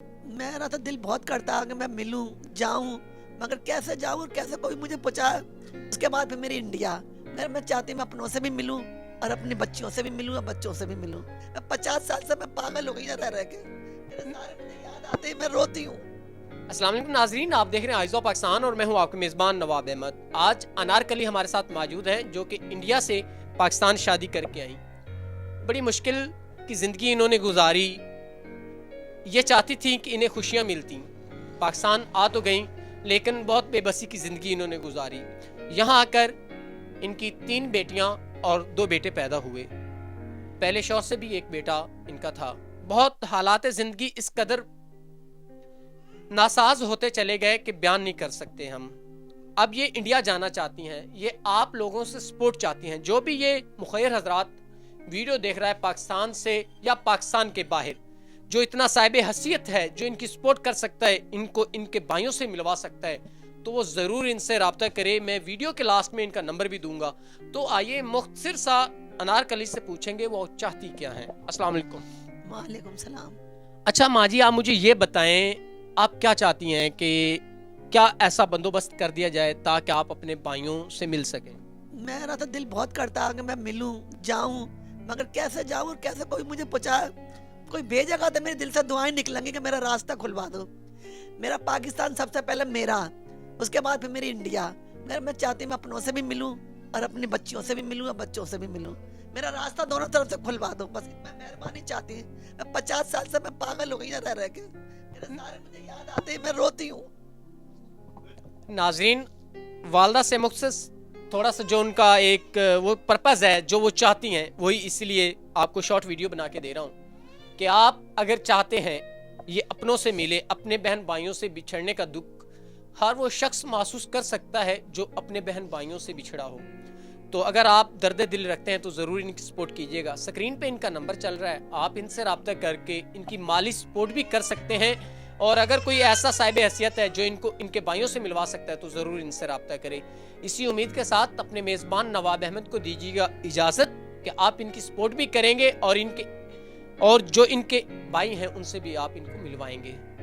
मेरा तो दिल बहुत करता है कि मैं मिलूं, जाऊं, मगर कैसे जाऊं और कैसे कोई मुझे पहुंचाए। उसके बाद फिर मेरी इंडिया, मैं चाहती मैं अपनों से भी मिलूं और अपनी बच्चियों से भी मिलूं और बच्चों से भी मिलूं। मैं 50 साल से मैं पागल हो गई रह के, मेरे सारे मुझे याद आते ही मैं रोती हूँ। अस्सलाम वालेकुम नाजरीन, आप देख रहे हैं आइज़ ऑफ पाकिस्तान और मैं हूं आपके मेज़बान नवाब अहमद। आज अनारकली हमारे साथ मौजूद हैं जो कि इंडिया से पाकिस्तान शादी करके आई। बड़ी मुश्किल की ज़िंदगी इन्होंने गुजारी। ये चाहती थी कि इन्हें खुशियां मिलती, पाकिस्तान आ तो गई लेकिन बहुत बेबसी की ज़िंदगी इन्होंने गुजारी। यहाँ आकर इनकी 3 बेटियां और 2 बेटे पैदा हुए। पहले शौहर से भी एक बेटा इनका था। बहुत हालात ज़िंदगी इस कदर नासाज होते चले गए कि बयान नहीं कर सकते हम। अब ये इंडिया जाना चाहती हैं, ये आप लोगों से सपोर्ट चाहती हैं। जो भी ये मुखैर हजरात वीडियो देख रहा है पाकिस्तान से या पाकिस्तान के बाहर, जो इतना साहिब हैसियत है, जो इनकी सपोर्ट कर सकता है, इनको इनके भाइयों से मिलवा सकता है, तो वो ज़रूर इनसे रब्ता करे। मैं वीडियो के लास्ट में इनका नंबर भी दूंगा। तो आइए मुख्तसर सा अनारकली से पूछेंगे वो चाहती क्या हैं। अस्सलाम वालेकुम। वालेकुम सलाम। अच्छा माँ जी, आप मुझे ये बताएं, आप क्या चाहती हैं कि क्या ऐसा बंदोबस्त कर दिया जाए ताकि आप अपने भाइयों से मिल सकें? मेरा तो दिल बहुत करता है कि मैं मिलूं, जाऊं, मगर कैसे जाऊं और कैसे कोई मुझे पहुंचाए। कोई भेजेगा तो मेरे दिल से दुआएं निकलेंगी कि मेरा रास्ता खुलवा दो। मेरा पाकिस्तान सबसे पहले मेरा, उसके बाद फिर मेरी इंडिया। मैं चाहती मैं अपनों से भी मिलूं और अपनी बच्चियों से भी मिलूं और बच्चों से भी मिलूं। मेरा रास्ता दोनों तरफ से खुलवा दो, बस मैं मेहरबानी चाहती हूँ। मैं 50 साल से मैं पागल हो गई रह के, मेरे सारे मुझे याद आते ही मैं रोती हूँ। नाजरीन, वालदा से मुख्तस थोड़ा सा जो उनका एक वो पर्पज़ है, जो वो चाहती हैं, वही इसलिए आपको शॉर्ट वीडियो बना के दे रहा हूँ कि आप अगर चाहते हैं ये अपनों से मिले। अपने बहन भाइयों से बिछड़ने का दुख हर वो शख्स महसूस कर सकता है जो अपने बहन भाइयों से बिछड़ा हो। तो अगर आप दर्द दिल रखते हैं तो ज़रूर इनकी सपोर्ट कीजिएगा। स्क्रीन पे इनका नंबर चल रहा है, आप इनसे रब्ता करके इनकी माली सपोर्ट भी कर सकते हैं। और अगर कोई ऐसा साहिब हैसियत है जो इनको इनके भाइयों से मिलवा सकता है तो ज़रूर इनसे रब्ता करें। इसी उम्मीद के साथ अपने मेज़बान नवाब अहमद को दीजिएगा इजाज़त कि आप इनकी सपोर्ट भी करेंगे और जो इनके भाई हैं उनसे भी आप इनको मिलवाएंगे।